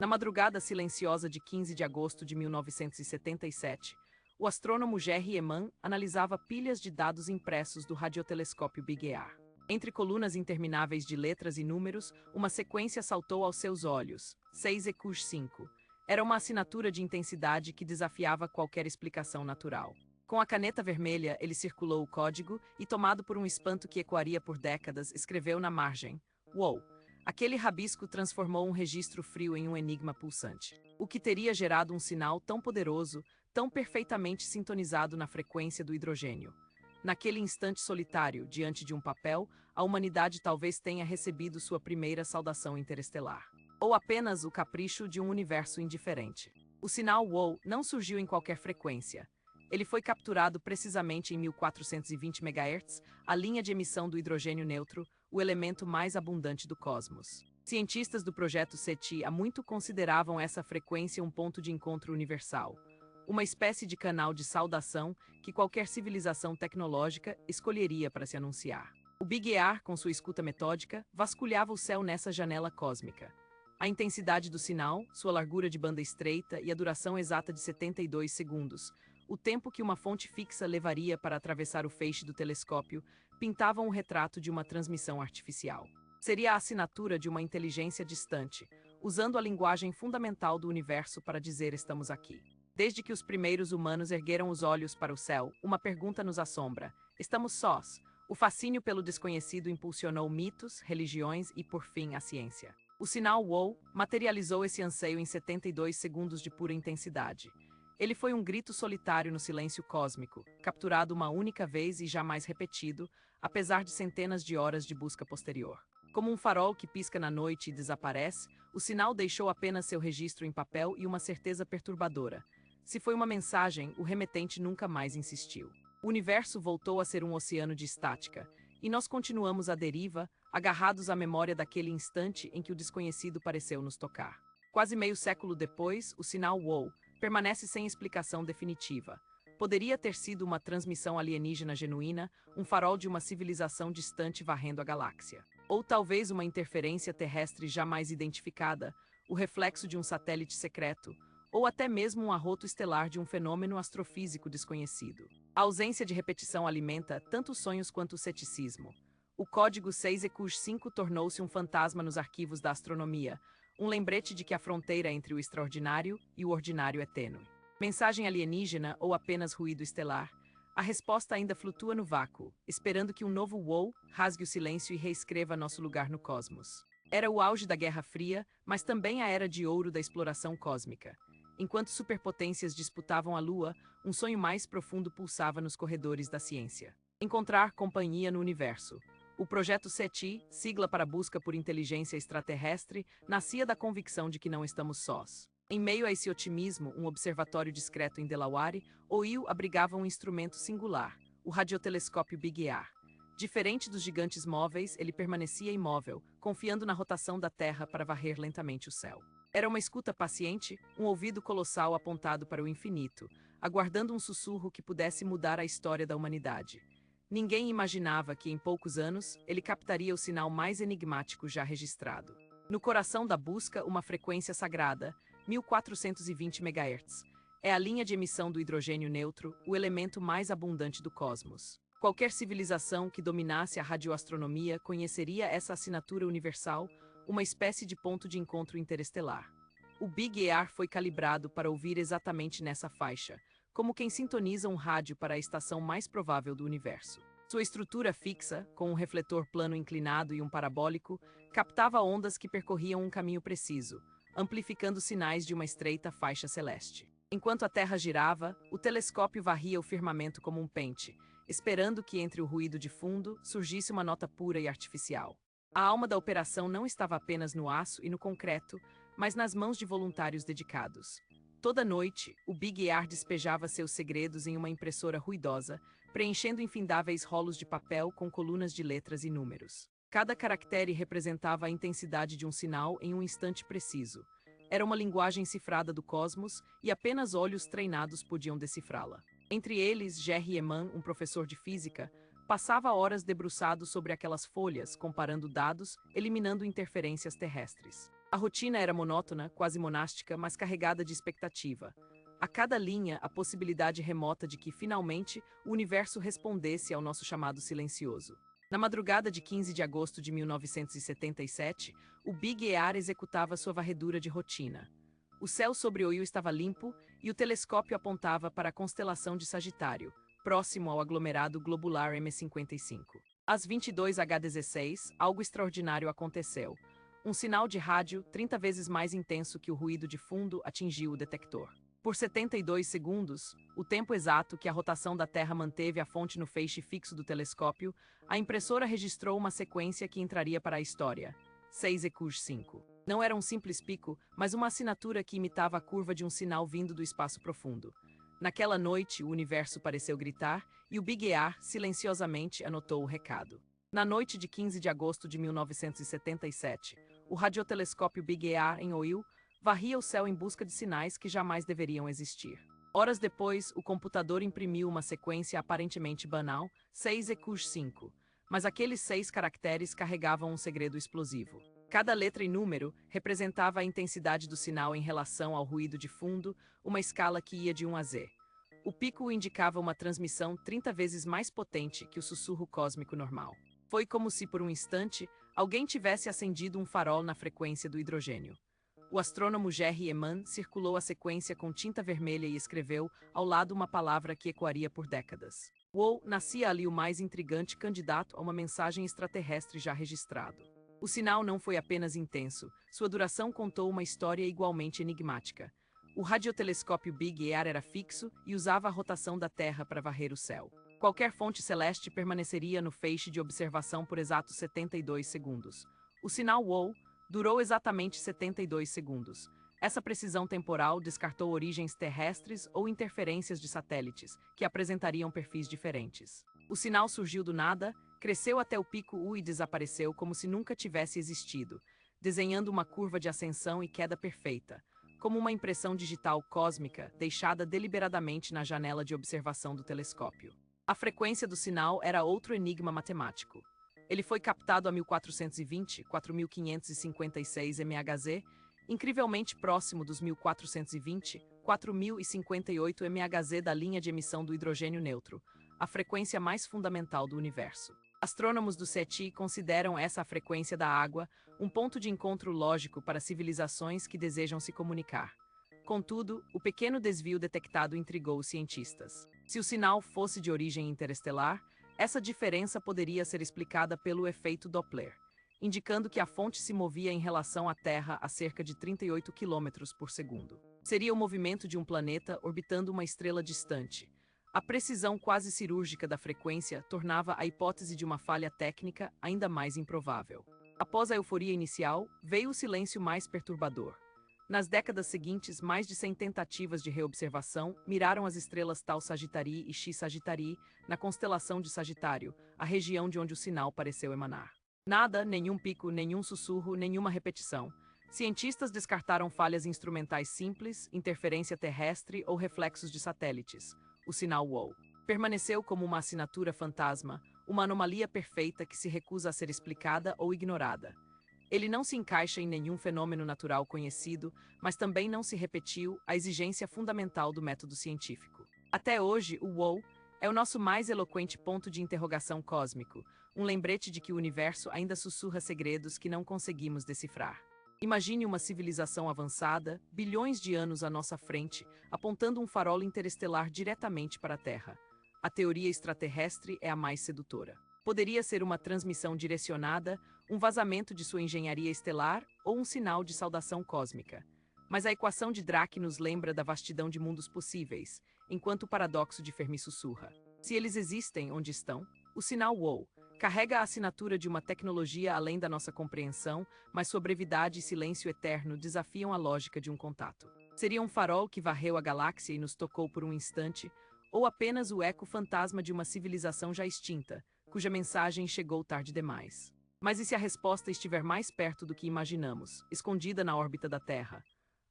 Na madrugada silenciosa de 15 de agosto de 1977, o astrônomo Jerry Eman analisava pilhas de dados impressos do radiotelescópio Big Ear. Entre colunas intermináveis de letras e números, uma sequência saltou aos seus olhos: 6EQ5. Era uma assinatura de intensidade que desafiava qualquer explicação natural. Com a caneta vermelha, ele circulou o código e, tomado por um espanto que ecoaria por décadas, escreveu na margem: "Uou!" Aquele rabisco transformou um registro frio em um enigma pulsante. O que teria gerado um sinal tão poderoso, tão perfeitamente sintonizado na frequência do hidrogênio? Naquele instante solitário, diante de um papel, a humanidade talvez tenha recebido sua primeira saudação interestelar. Ou apenas o capricho de um universo indiferente. O sinal WOW não surgiu em qualquer frequência. Ele foi capturado precisamente em 1420 MHz, a linha de emissão do hidrogênio neutro, o elemento mais abundante do cosmos. Cientistas do projeto SETI há muito consideravam essa frequência um ponto de encontro universal, uma espécie de canal de saudação que qualquer civilização tecnológica escolheria para se anunciar. O Big Ear, com sua escuta metódica, vasculhava o céu nessa janela cósmica. A intensidade do sinal, sua largura de banda estreita e a duração exata de 72 segundos, o tempo que uma fonte fixa levaria para atravessar o feixe do telescópio, pintavam o retrato de uma transmissão artificial. Seria a assinatura de uma inteligência distante, usando a linguagem fundamental do universo para dizer estamos aqui. Desde que os primeiros humanos ergueram os olhos para o céu, uma pergunta nos assombra: estamos sós? O fascínio pelo desconhecido impulsionou mitos, religiões e, por fim, a ciência. O sinal WOW materializou esse anseio em 72 segundos de pura intensidade. Ele foi um grito solitário no silêncio cósmico, capturado uma única vez e jamais repetido, apesar de centenas de horas de busca posterior. Como um farol que pisca na noite e desaparece, o sinal deixou apenas seu registro em papel e uma certeza perturbadora. Se foi uma mensagem, o remetente nunca mais insistiu. O universo voltou a ser um oceano de estática, e nós continuamos à deriva, agarrados à memória daquele instante em que o desconhecido pareceu nos tocar. Quase meio século depois, o sinal WOW permanece sem explicação definitiva. Poderia ter sido uma transmissão alienígena genuína, um farol de uma civilização distante varrendo a galáxia. Ou talvez uma interferência terrestre jamais identificada, o reflexo de um satélite secreto, ou até mesmo um arroto estelar de um fenômeno astrofísico desconhecido. A ausência de repetição alimenta tanto os sonhos quanto o ceticismo. O código 6EQ5 tornou-se um fantasma nos arquivos da astronomia, um lembrete de que a fronteira entre o extraordinário e o ordinário é tênue. Mensagem alienígena ou apenas ruído estelar? A resposta ainda flutua no vácuo, esperando que um novo WOW rasgue o silêncio e reescreva nosso lugar no cosmos. Era o auge da Guerra Fria, mas também a era de ouro da exploração cósmica. Enquanto superpotências disputavam a Lua, um sonho mais profundo pulsava nos corredores da ciência. Encontrar companhia no universo. O projeto SETI, sigla para busca por inteligência extraterrestre, nascia da convicção de que não estamos sós. Em meio a esse otimismo, um observatório discreto em Delaware, OIL abrigava um instrumento singular, o radiotelescópio Big Ear. Diferente dos gigantes móveis, ele permanecia imóvel, confiando na rotação da Terra para varrer lentamente o céu. Era uma escuta paciente, um ouvido colossal apontado para o infinito, aguardando um sussurro que pudesse mudar a história da humanidade. Ninguém imaginava que, em poucos anos, ele captaria o sinal mais enigmático já registrado. No coração da busca, uma frequência sagrada, 1420 MHz. É a linha de emissão do hidrogênio neutro, o elemento mais abundante do cosmos. Qualquer civilização que dominasse a radioastronomia conheceria essa assinatura universal, uma espécie de ponto de encontro interestelar. O Big Ear foi calibrado para ouvir exatamente nessa faixa, como quem sintoniza um rádio para a estação mais provável do universo. Sua estrutura fixa, com um refletor plano inclinado e um parabólico, captava ondas que percorriam um caminho preciso, amplificando sinais de uma estreita faixa celeste. Enquanto a Terra girava, o telescópio varria o firmamento como um pente, esperando que entre o ruído de fundo surgisse uma nota pura e artificial. A alma da operação não estava apenas no aço e no concreto, mas nas mãos de voluntários dedicados. Toda noite, o Big Ear despejava seus segredos em uma impressora ruidosa, preenchendo infindáveis rolos de papel com colunas de letras e números. Cada caractere representava a intensidade de um sinal em um instante preciso. Era uma linguagem cifrada do cosmos e apenas olhos treinados podiam decifrá-la. Entre eles, Jerry Eman, um professor de física, passava horas debruçado sobre aquelas folhas, comparando dados, eliminando interferências terrestres. A rotina era monótona, quase monástica, mas carregada de expectativa. A cada linha, a possibilidade remota de que, finalmente, o universo respondesse ao nosso chamado silencioso. Na madrugada de 15 de agosto de 1977, o Big Ear executava sua varredura de rotina. O céu sobre Oiu estava limpo e o telescópio apontava para a constelação de Sagitário, próximo ao aglomerado globular M55. Às 22h16, algo extraordinário aconteceu. Um sinal de rádio 30 vezes mais intenso que o ruído de fundo atingiu o detector. Por 72 segundos, o tempo exato que a rotação da Terra manteve a fonte no feixe fixo do telescópio, a impressora registrou uma sequência que entraria para a história. 6EQ5. Não era um simples pico, mas uma assinatura que imitava a curva de um sinal vindo do espaço profundo. Naquela noite, o universo pareceu gritar e o Big Ear silenciosamente anotou o recado. Na noite de 15 de agosto de 1977, o radiotelescópio Big Ear em Oiu varria o céu em busca de sinais que jamais deveriam existir. Horas depois, o computador imprimiu uma sequência aparentemente banal, 6EQ5, mas aqueles 6 caracteres carregavam um segredo explosivo. Cada letra e número representava a intensidade do sinal em relação ao ruído de fundo, uma escala que ia de 1 a Z. O pico indicava uma transmissão 30 vezes mais potente que o sussurro cósmico normal. Foi como se, por um instante, alguém tivesse acendido um farol na frequência do hidrogênio. O astrônomo Jerry Eman circulou a sequência com tinta vermelha e escreveu ao lado uma palavra que ecoaria por décadas. Uou, nascia ali o mais intrigante candidato a uma mensagem extraterrestre já registrado. O sinal não foi apenas intenso, sua duração contou uma história igualmente enigmática. O radiotelescópio Big Ear era fixo e usava a rotação da Terra para varrer o céu. Qualquer fonte celeste permaneceria no feixe de observação por exatos 72 segundos. O sinal WOW durou exatamente 72 segundos. Essa precisão temporal descartou origens terrestres ou interferências de satélites, que apresentariam perfis diferentes. O sinal surgiu do nada, cresceu até o pico U e desapareceu como se nunca tivesse existido, desenhando uma curva de ascensão e queda perfeita, como uma impressão digital cósmica deixada deliberadamente na janela de observação do telescópio. A frequência do sinal era outro enigma matemático. Ele foi captado a 1420, 4556 MHz, incrivelmente próximo dos 1420, 4058 MHz da linha de emissão do hidrogênio neutro, a frequência mais fundamental do universo. Astrônomos do SETI consideram essa a frequência da água um ponto de encontro lógico para civilizações que desejam se comunicar. Contudo, o pequeno desvio detectado intrigou os cientistas. Se o sinal fosse de origem interestelar, essa diferença poderia ser explicada pelo efeito Doppler, indicando que a fonte se movia em relação à Terra a cerca de 38 km por segundo. Seria o movimento de um planeta orbitando uma estrela distante. A precisão quase cirúrgica da frequência tornava a hipótese de uma falha técnica ainda mais improvável. Após a euforia inicial, veio o silêncio mais perturbador. Nas décadas seguintes, mais de 100 tentativas de reobservação miraram as estrelas Tau Sagittarii e X Sagittarii na constelação de Sagitário, a região de onde o sinal pareceu emanar. Nada, nenhum pico, nenhum sussurro, nenhuma repetição. Cientistas descartaram falhas instrumentais simples, interferência terrestre ou reflexos de satélites. O sinal WOW permaneceu como uma assinatura fantasma, uma anomalia perfeita que se recusa a ser explicada ou ignorada. Ele não se encaixa em nenhum fenômeno natural conhecido, mas também não se repetiu a exigência fundamental do método científico. Até hoje, o WOW é o nosso mais eloquente ponto de interrogação cósmico, um lembrete de que o universo ainda sussurra segredos que não conseguimos decifrar. Imagine uma civilização avançada, bilhões de anos à nossa frente, apontando um farol interestelar diretamente para a Terra. A teoria extraterrestre é a mais sedutora. Poderia ser uma transmissão direcionada, um vazamento de sua engenharia estelar ou um sinal de saudação cósmica. Mas a equação de Drake nos lembra da vastidão de mundos possíveis, enquanto o paradoxo de Fermi sussurra. Se eles existem onde estão, o sinal WOW carrega a assinatura de uma tecnologia além da nossa compreensão, mas sua brevidade e silêncio eterno desafiam a lógica de um contato. Seria um farol que varreu a galáxia e nos tocou por um instante, ou apenas o eco fantasma de uma civilização já extinta, cuja mensagem chegou tarde demais? Mas e se a resposta estiver mais perto do que imaginamos, escondida na órbita da Terra?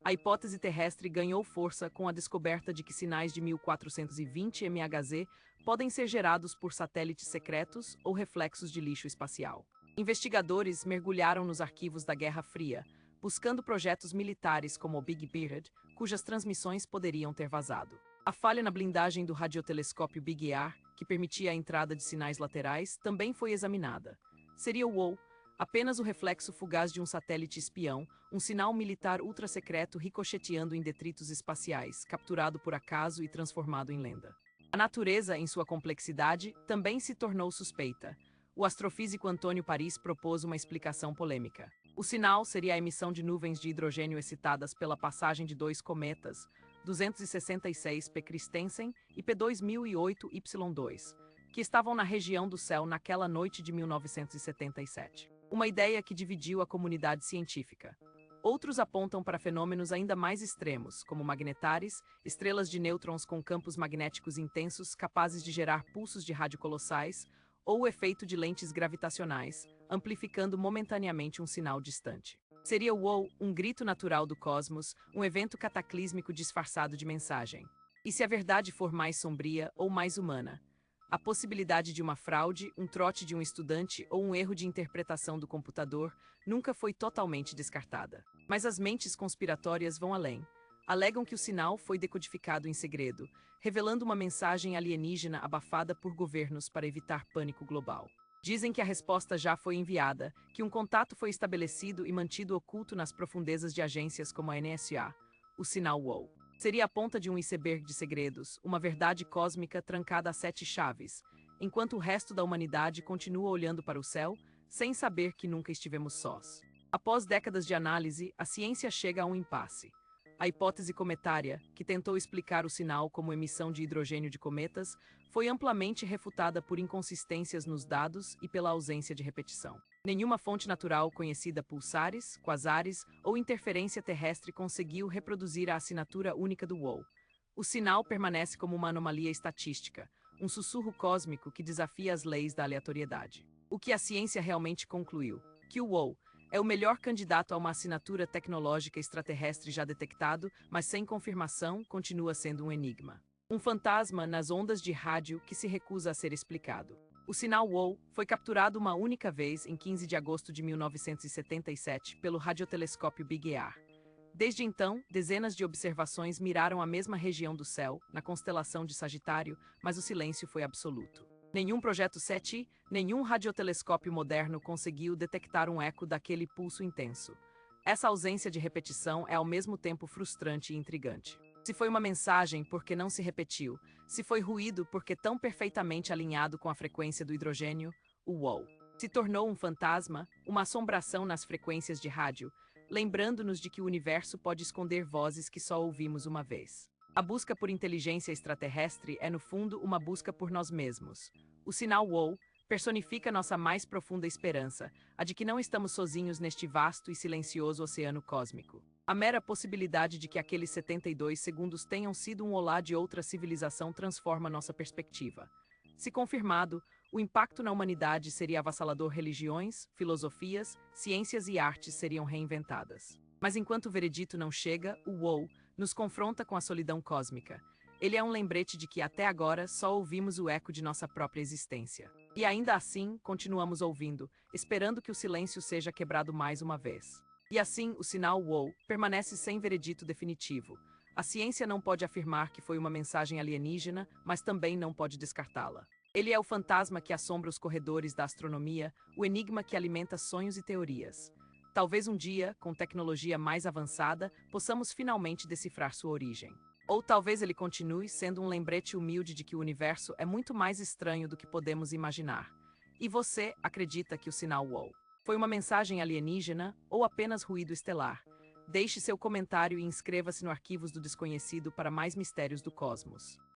A hipótese terrestre ganhou força com a descoberta de que sinais de 1420 MHz podem ser gerados por satélites secretos ou reflexos de lixo espacial. Investigadores mergulharam nos arquivos da Guerra Fria, buscando projetos militares como o Big Beard, cujas transmissões poderiam ter vazado. A falha na blindagem do radiotelescópio Big Ear, que permitia a entrada de sinais laterais, também foi examinada. Seria o WOW apenas o reflexo fugaz de um satélite espião, um sinal militar ultra-secreto ricocheteando em detritos espaciais, capturado por acaso e transformado em lenda? A natureza, em sua complexidade, também se tornou suspeita. O astrofísico Antônio Paris propôs uma explicação polêmica. O sinal seria a emissão de nuvens de hidrogênio excitadas pela passagem de dois cometas, 266 P. Christensen e P. 2008 Y2, que estavam na região do céu naquela noite de 1977. Uma ideia que dividiu a comunidade científica. Outros apontam para fenômenos ainda mais extremos, como magnetares, estrelas de nêutrons com campos magnéticos intensos capazes de gerar pulsos de rádio colossais, ou o efeito de lentes gravitacionais, amplificando momentaneamente um sinal distante. Seria o WOW um grito natural do cosmos, um evento cataclísmico disfarçado de mensagem? E se a verdade for mais sombria ou mais humana? A possibilidade de uma fraude, um trote de um estudante ou um erro de interpretação do computador nunca foi totalmente descartada. Mas as mentes conspiratórias vão além. Alegam que o sinal foi decodificado em segredo, revelando uma mensagem alienígena abafada por governos para evitar pânico global. Dizem que a resposta já foi enviada, que um contato foi estabelecido e mantido oculto nas profundezas de agências como a NSA, o sinal WOW. Seria a ponta de um iceberg de segredos, uma verdade cósmica trancada a 7 chaves, enquanto o resto da humanidade continua olhando para o céu, sem saber que nunca estivemos sós. Após décadas de análise, a ciência chega a um impasse. A hipótese cometária, que tentou explicar o sinal como emissão de hidrogênio de cometas, foi amplamente refutada por inconsistências nos dados e pela ausência de repetição. Nenhuma fonte natural conhecida pulsares, quasares ou interferência terrestre conseguiu reproduzir a assinatura única do WOW. O sinal permanece como uma anomalia estatística, um sussurro cósmico que desafia as leis da aleatoriedade. O que a ciência realmente concluiu? Que o WOW é o melhor candidato a uma assinatura tecnológica extraterrestre já detectado, mas sem confirmação, continua sendo um enigma. Um fantasma nas ondas de rádio que se recusa a ser explicado. O sinal WOW foi capturado uma única vez em 15 de agosto de 1977 pelo radiotelescópio Big Ear. Desde então, dezenas de observações miraram a mesma região do céu, na constelação de Sagitário, mas o silêncio foi absoluto. Nenhum projeto SETI, nenhum radiotelescópio moderno conseguiu detectar um eco daquele pulso intenso. Essa ausência de repetição é ao mesmo tempo frustrante e intrigante. Se foi uma mensagem, por que não se repetiu? Se foi ruído, porque tão perfeitamente alinhado com a frequência do hidrogênio, o WOW se tornou um fantasma, uma assombração nas frequências de rádio, lembrando-nos de que o universo pode esconder vozes que só ouvimos uma vez. A busca por inteligência extraterrestre é, no fundo, uma busca por nós mesmos. O sinal WOW personifica nossa mais profunda esperança, a de que não estamos sozinhos neste vasto e silencioso oceano cósmico. A mera possibilidade de que aqueles 72 segundos tenham sido um olá de outra civilização transforma nossa perspectiva. Se confirmado, o impacto na humanidade seria avassalador. Religiões, filosofias, ciências e artes seriam reinventadas. Mas enquanto o veredito não chega, o WOW nos confronta com a solidão cósmica. Ele é um lembrete de que até agora só ouvimos o eco de nossa própria existência. E ainda assim, continuamos ouvindo, esperando que o silêncio seja quebrado mais uma vez. E assim, o sinal WOW permanece sem veredito definitivo. A ciência não pode afirmar que foi uma mensagem alienígena, mas também não pode descartá-la. Ele é o fantasma que assombra os corredores da astronomia, o enigma que alimenta sonhos e teorias. Talvez um dia, com tecnologia mais avançada, possamos finalmente decifrar sua origem. Ou talvez ele continue sendo um lembrete humilde de que o universo é muito mais estranho do que podemos imaginar. E você acredita que o sinal WOW foi uma mensagem alienígena ou apenas ruído estelar? Deixe seu comentário e inscreva-se no Arquivos do Desconhecido para mais mistérios do cosmos.